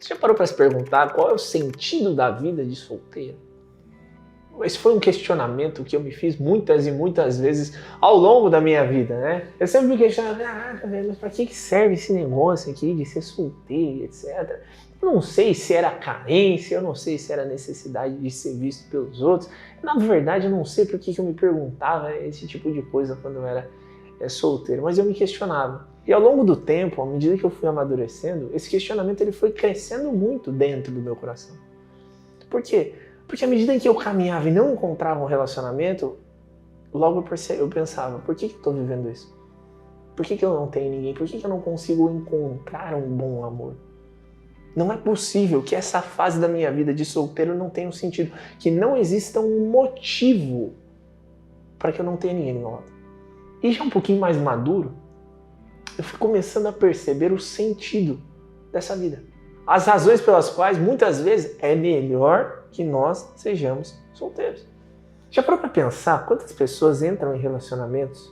Você já parou para se perguntar qual é o sentido da vida de solteiro? Esse foi um questionamento que eu me fiz muitas e muitas vezes ao longo da minha vida, né? Eu sempre me questionava, mas pra que serve esse negócio aqui de ser solteiro, etc. Eu não sei se era carência, eu não sei se era necessidade de ser visto pelos outros. Na verdade, eu não sei por que eu me perguntava esse tipo de coisa quando eu era solteiro, mas eu me questionava. E ao longo do tempo, à medida que eu fui amadurecendo, esse questionamento ele foi crescendo muito dentro do meu coração. Por quê? Porque à medida que eu caminhava e não encontrava um relacionamento, logo eu pensava, por que eu estou vivendo isso? Por que eu não tenho ninguém? Por que eu não consigo encontrar um bom amor? Não é possível que essa fase da minha vida de solteiro não tenha um sentido, que não exista um motivo para que eu não tenha ninguém do meu lado. E já um pouquinho mais maduro, eu fui começando a perceber o sentido dessa vida. As razões pelas quais, muitas vezes, é melhor que nós sejamos solteiros. Já parou para pensar quantas pessoas entram em relacionamentos?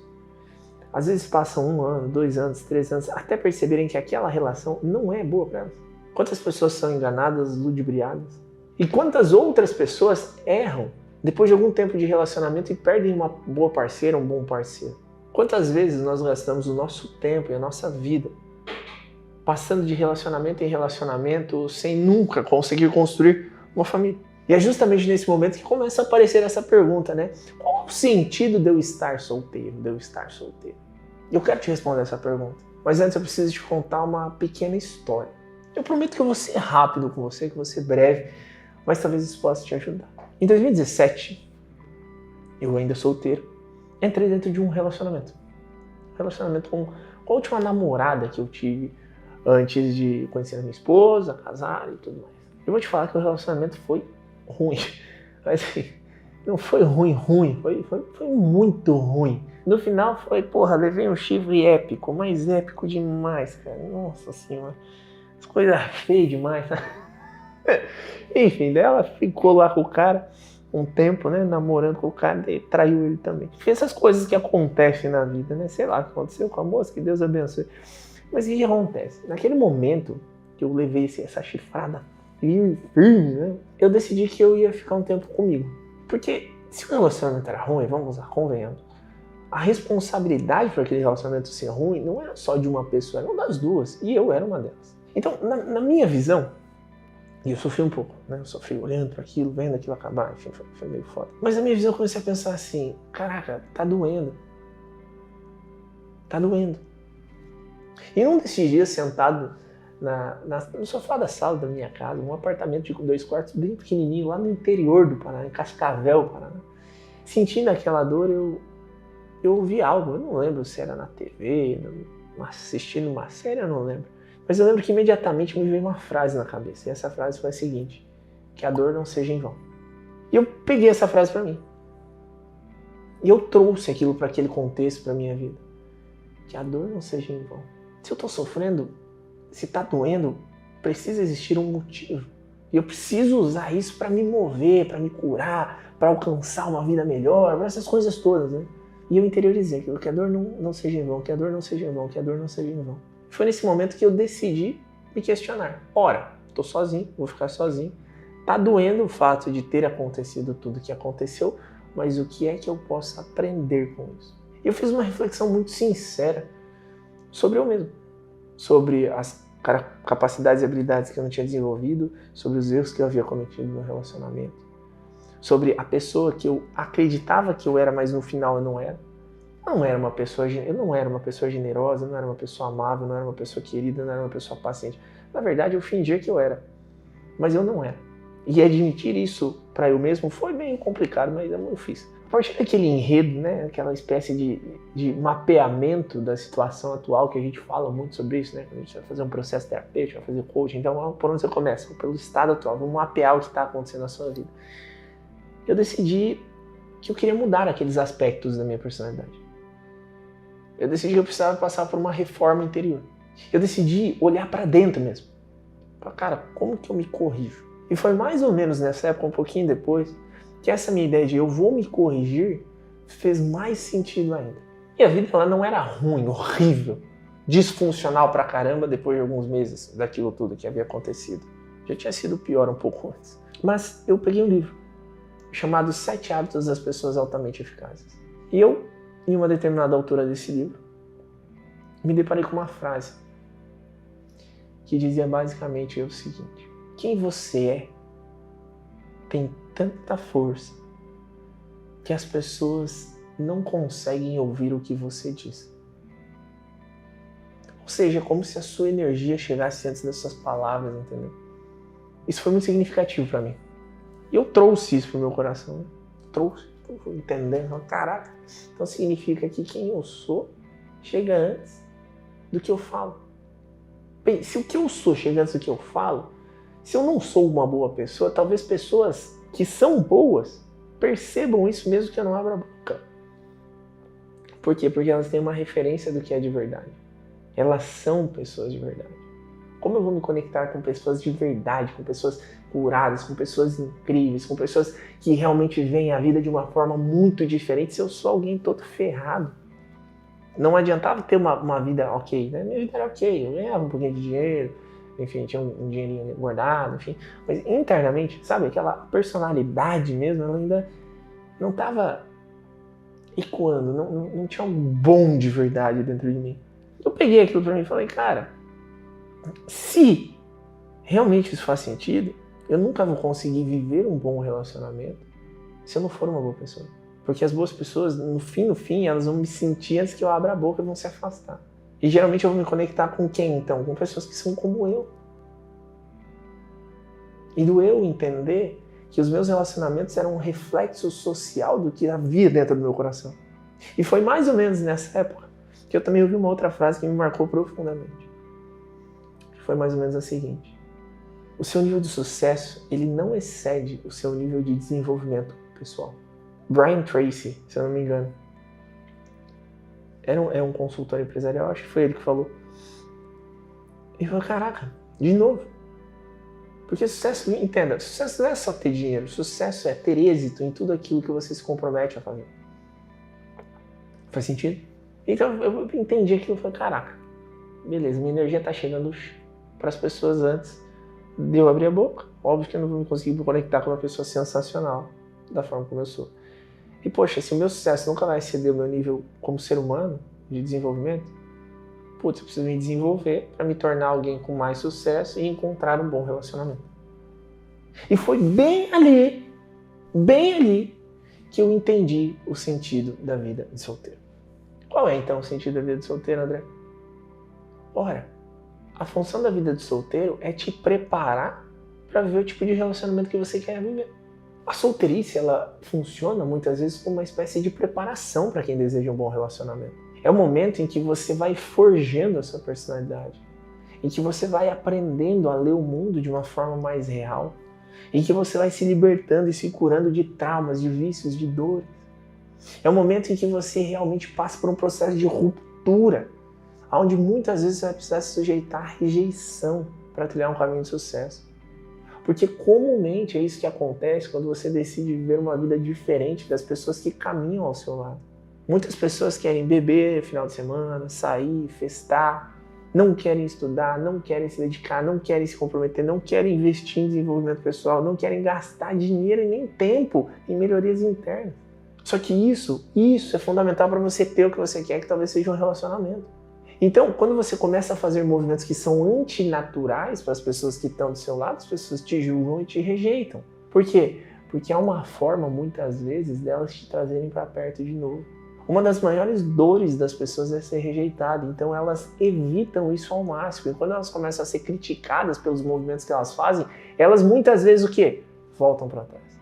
Às vezes passam 1 ano, 2 anos, 3 anos, até perceberem que aquela relação não é boa para elas. Quantas pessoas são enganadas, ludibriadas? E quantas outras pessoas erram depois de algum tempo de relacionamento e perdem uma boa parceira, um bom parceiro? Quantas vezes nós gastamos o nosso tempo e a nossa vida passando de relacionamento em relacionamento sem nunca conseguir construir uma família? E é justamente nesse momento que começa a aparecer essa pergunta, né? Qual é o sentido de eu estar solteiro, Eu quero te responder essa pergunta, mas antes eu preciso te contar uma pequena história. Eu prometo que eu vou ser rápido com você, que eu vou ser breve, mas talvez isso possa te ajudar. Em 2017, eu ainda solteiro, entrei dentro de um relacionamento. Relacionamento com a última namorada que eu tive antes de conhecer a minha esposa, casar e tudo mais. Eu vou te falar que o relacionamento foi ruim. Mas assim, não foi ruim, foi muito ruim. No final foi, levei um chifre épico, mas épico demais, cara. Nossa senhora, as coisas feias demais. Enfim, ela ficou lá com o cara um tempo, né, namorando com o cara e traiu ele também. Fez essas coisas que acontecem na vida, né? Sei lá o que aconteceu com a moça, que Deus abençoe. Mas o que acontece? Naquele momento que eu levei essa chifrada firme, né? Eu decidi que eu ia ficar um tempo comigo. Porque se o relacionamento era ruim, vamos lá, convenhamos, a responsabilidade para aquele relacionamento ser ruim não era só de uma pessoa, era uma das duas. E eu era uma delas. Então, na minha visão, e eu sofri um pouco, né? Eu sofri olhando para aquilo, vendo aquilo acabar, enfim, foi meio foda. Mas na minha visão eu comecei a pensar assim, caraca, tá doendo. Tá doendo. E num desses dias, sentado no sofá da sala da minha casa, um apartamento de 2 quartos bem pequenininho, lá no interior do Paraná, em Cascavel, Paraná. Sentindo aquela dor, eu ouvi algo, eu não lembro se era na TV, assistindo uma série, eu não lembro. Mas eu lembro que imediatamente me veio uma frase na cabeça, e essa frase foi a seguinte, que a dor não seja em vão. E eu peguei essa frase para mim. E eu trouxe aquilo para aquele contexto, para minha vida. Que a dor não seja em vão. Se eu tô sofrendo, se tá doendo, precisa existir um motivo. E eu preciso usar isso para me mover, para me curar, para alcançar uma vida melhor, essas coisas todas, né? E eu interiorizei aquilo, que a dor não seja em vão, que a dor não seja em vão, que a dor não seja em vão. Foi nesse momento que eu decidi me questionar. Ora, tô sozinho, vou ficar sozinho. Tá doendo o fato de ter acontecido tudo que aconteceu, mas o que é que eu posso aprender com isso? Eu fiz uma reflexão muito sincera sobre eu mesmo, sobre as capacidades e habilidades que eu não tinha desenvolvido, sobre os erros que eu havia cometido no relacionamento, sobre a pessoa que eu acreditava que eu era, mas no final eu não era. Eu não era uma pessoa generosa, não era uma pessoa amável, não era uma pessoa querida, não era uma pessoa paciente. Na verdade, eu fingia que eu era, mas eu não era. E admitir isso para eu mesmo foi meio complicado, mas eu fiz. A partir daquele enredo, né, aquela espécie de mapeamento da situação atual, que a gente fala muito sobre isso, né, quando a gente vai fazer um processo terapêutico, vai fazer coaching, então por onde você começa? Pelo estado atual, vamos mapear o que está acontecendo na sua vida. Eu decidi que eu queria mudar aqueles aspectos da minha personalidade. Eu decidi que eu precisava passar por uma reforma interior. Eu decidi olhar para dentro mesmo. Cara, como que eu me corrijo? E foi mais ou menos nessa época, um pouquinho depois, que essa minha ideia de eu vou me corrigir fez mais sentido ainda. E a vida ela não era ruim, horrível, disfuncional pra caramba depois de alguns meses daquilo tudo que havia acontecido. Já tinha sido pior um pouco antes. Mas eu peguei um livro chamado 7 Hábitos das Pessoas Altamente Eficazes. E eu, em uma determinada altura desse livro, me deparei com uma frase que dizia basicamente o seguinte: quem você é tem tanta força que as pessoas não conseguem ouvir o que você diz. Ou seja, como se a sua energia chegasse antes das suas palavras, entendeu? Isso foi muito significativo para mim. E eu trouxe isso pro meu coração. Né? Trouxe, entendendo. Caraca, então significa que quem eu sou chega antes do que eu falo. Bem, se o que eu sou chega antes do que eu falo, se eu não sou uma boa pessoa, talvez pessoas que são boas percebam isso mesmo que eu não abra a boca. Por quê? Porque elas têm uma referência do que é de verdade. Elas são pessoas de verdade. Como eu vou me conectar com pessoas de verdade, com pessoas curadas, com pessoas incríveis, com pessoas que realmente veem a vida de uma forma muito diferente se eu sou alguém todo ferrado? Não adiantava ter uma vida ok, né? Minha vida era ok, eu ganhava um pouquinho de dinheiro, enfim, tinha um dinheirinho guardado, enfim. Mas internamente, sabe, aquela personalidade mesmo, ela ainda não estava ecoando, não tinha um bom de verdade dentro de mim. Eu peguei aquilo pra mim e falei, cara, se realmente isso faz sentido, eu nunca vou conseguir viver um bom relacionamento se eu não for uma boa pessoa. Porque as boas pessoas, no fim, elas vão me sentir antes que eu abra a boca e vão se afastar. E geralmente eu vou me conectar com quem, então? Com pessoas que são como eu. E do eu entender que os meus relacionamentos eram um reflexo social do que havia dentro do meu coração. E foi mais ou menos nessa época que eu também ouvi uma outra frase que me marcou profundamente. Foi mais ou menos a seguinte: o seu nível de sucesso, ele não excede o seu nível de desenvolvimento pessoal. Brian Tracy, se eu não me engano, é um consultor empresarial, acho que foi ele que falou. E falou, caraca, de novo. Porque sucesso, entenda, sucesso não é só ter dinheiro, sucesso é ter êxito em tudo aquilo que você se compromete a fazer. Faz sentido? Então eu entendi aquilo e falei, caraca, beleza, minha energia tá chegando para as pessoas antes de eu abrir a boca. Óbvio que eu não vou conseguir me conectar com uma pessoa sensacional da forma como eu sou. E poxa, se o meu sucesso nunca vai exceder o meu nível como ser humano de desenvolvimento, putz, eu preciso me desenvolver para me tornar alguém com mais sucesso e encontrar um bom relacionamento. E foi bem ali que eu entendi o sentido da vida de solteiro. Qual é então o sentido da vida de solteiro, André? Ora, a função da vida de solteiro é te preparar para ver o tipo de relacionamento que você quer viver. A solteirice, ela funciona muitas vezes como uma espécie de preparação para quem deseja um bom relacionamento. É o momento em que você vai forjando a sua personalidade, em que você vai aprendendo a ler o mundo de uma forma mais real, em que você vai se libertando e se curando de traumas, de vícios, de dores. É o momento em que você realmente passa por um processo de ruptura, onde muitas vezes você vai precisar se sujeitar à rejeição para trilhar um caminho de sucesso. Porque comumente é isso que acontece quando você decide viver uma vida diferente das pessoas que caminham ao seu lado. Muitas pessoas querem beber no final de semana, sair, festar, não querem estudar, não querem se dedicar, não querem se comprometer, não querem investir em desenvolvimento pessoal, não querem gastar dinheiro e nem tempo em melhorias internas. Só que isso é fundamental para você ter o que você quer, que talvez seja um relacionamento. Então, quando você começa a fazer movimentos que são antinaturais para as pessoas que estão do seu lado, as pessoas te julgam e te rejeitam. Por quê? Porque é uma forma, muitas vezes, delas te trazerem para perto de novo. Uma das maiores dores das pessoas é ser rejeitada, então elas evitam isso ao máximo. E quando elas começam a ser criticadas pelos movimentos que elas fazem, elas muitas vezes o quê? Voltam para trás.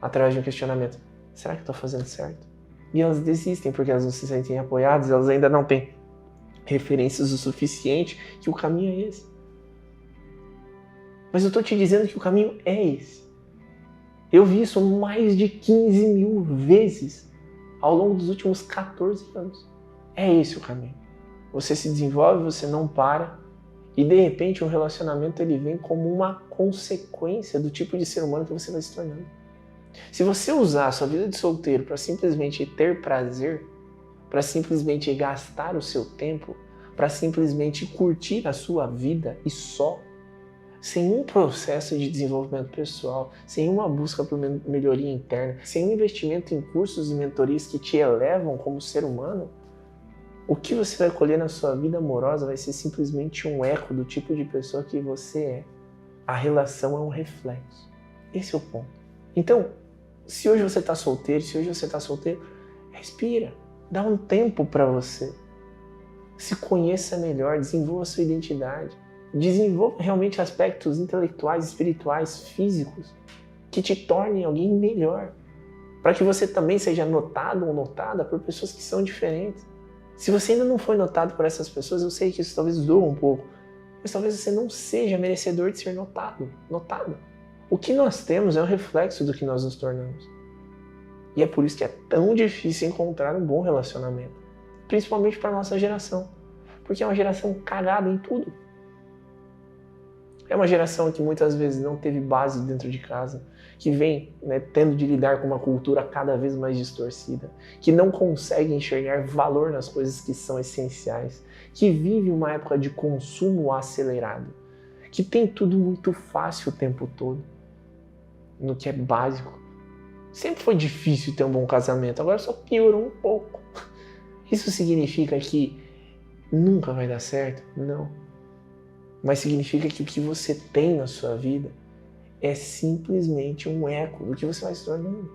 Através de um questionamento. Será que eu estou fazendo certo? E elas desistem porque elas não se sentem apoiadas, elas ainda não têm referências o suficiente que o caminho é esse. Mas eu estou te dizendo que o caminho é esse. Eu vi isso mais de 15 mil vezes ao longo dos últimos 14 anos. É esse o caminho. Você se desenvolve, você não para, e de repente um relacionamento ele vem como uma consequência do tipo de ser humano que você vai se tornando. Se você usar a sua vida de solteiro para simplesmente ter prazer, para simplesmente gastar o seu tempo, para simplesmente curtir a sua vida e só, sem um processo de desenvolvimento pessoal, sem uma busca por melhoria interna, sem um investimento em cursos e mentorias que te elevam como ser humano, o que você vai colher na sua vida amorosa vai ser simplesmente um eco do tipo de pessoa que você é. A relação é um reflexo. Esse é o ponto. Então, se hoje você está solteiro, respira. Dá um tempo para você. Se conheça melhor, desenvolva a sua identidade. Desenvolva realmente aspectos intelectuais, espirituais, físicos, que te tornem alguém melhor. Para que você também seja notado ou notada por pessoas que são diferentes. Se você ainda não foi notado por essas pessoas, eu sei que isso talvez doa um pouco, mas talvez você não seja merecedor de ser notado, notada. O que nós temos é um reflexo do que nós nos tornamos. E é por isso que é tão difícil encontrar um bom relacionamento, principalmente para a nossa geração, porque é uma geração cagada em tudo. É uma geração que muitas vezes não teve base dentro de casa, que vem tendo de lidar com uma cultura cada vez mais distorcida, que não consegue enxergar valor nas coisas que são essenciais, que vive uma época de consumo acelerado, que tem tudo muito fácil o tempo todo, no que é básico. Sempre foi difícil ter um bom casamento, agora só piorou um pouco. Isso significa que nunca vai dar certo? Não. Mas significa que o que você tem na sua vida é simplesmente um eco do que você vai se tornando.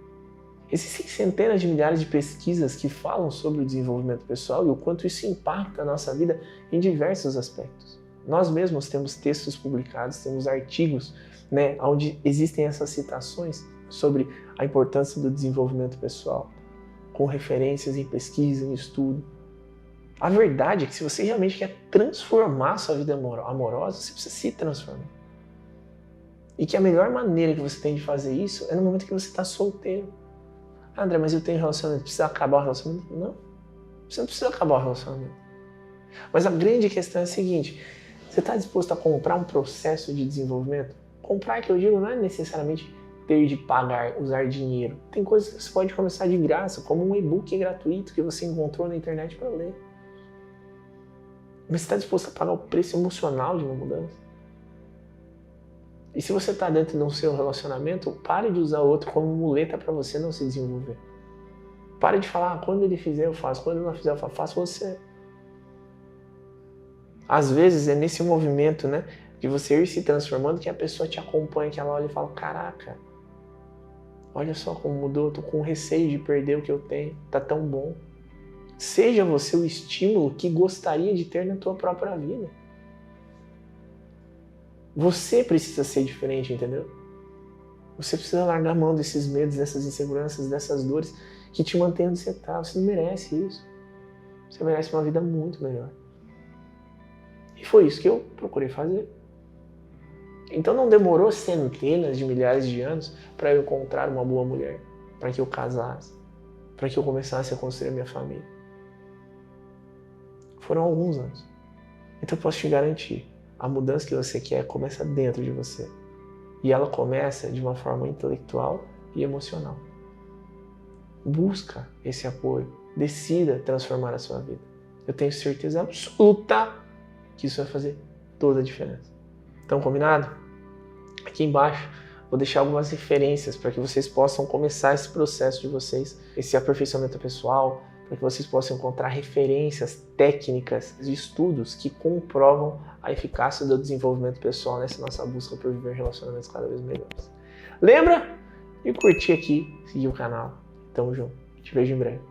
Existem centenas de milhares de pesquisas que falam sobre o desenvolvimento pessoal e o quanto isso impacta a nossa vida em diversos aspectos. Nós mesmos temos textos publicados, temos artigos, onde existem essas citações sobre a importância do desenvolvimento pessoal, com referências em pesquisa, em estudo. A verdade é que se você realmente quer transformar a sua vida amorosa, você precisa se transformar. E que a melhor maneira que você tem de fazer isso é no momento que você está solteiro. Ah, André, mas eu tenho relacionamento, precisa acabar o relacionamento? Não, você não precisa acabar o relacionamento. Mas a grande questão é a seguinte, você está disposto a comprar um processo de desenvolvimento? Comprar, que eu digo, não é necessariamente ter de pagar, usar dinheiro. Tem coisas que você pode começar de graça, como um e-book gratuito que você encontrou na internet para ler. Mas você está disposto a pagar o preço emocional de uma mudança? E se você está dentro de um seu relacionamento, pare de usar o outro como muleta para você não se desenvolver. Pare de falar, quando ele fizer eu faço, quando ele não fizer eu faço você. Às vezes é nesse movimento, de você ir se transformando que a pessoa te acompanha, que ela olha e fala, caraca, olha só como mudou, eu tô com receio de perder o que eu tenho, tá tão bom. Seja você o estímulo que gostaria de ter na tua própria vida. Você precisa ser diferente, entendeu? Você precisa largar a mão desses medos, dessas inseguranças, dessas dores que te mantêm onde você está. Você não merece isso. Você merece uma vida muito melhor. E foi isso que eu procurei fazer. Então não demorou centenas de milhares de anos para eu encontrar uma boa mulher, para que eu casasse, para que eu começasse a construir a minha família. Foram alguns anos. Então eu posso te garantir, a mudança que você quer começa dentro de você. E ela começa de uma forma intelectual e emocional. Busca esse apoio. Decida transformar a sua vida. Eu tenho certeza absoluta que isso vai fazer toda a diferença. Então, combinado? Aqui embaixo vou deixar algumas referências para que vocês possam começar esse processo de vocês, esse aperfeiçoamento pessoal, para que vocês possam encontrar referências técnicas e estudos que comprovam a eficácia do desenvolvimento pessoal nessa nossa busca por viver relacionamentos cada vez melhores. Lembra de curtir aqui, seguir o canal. Tamo junto. Te vejo em breve.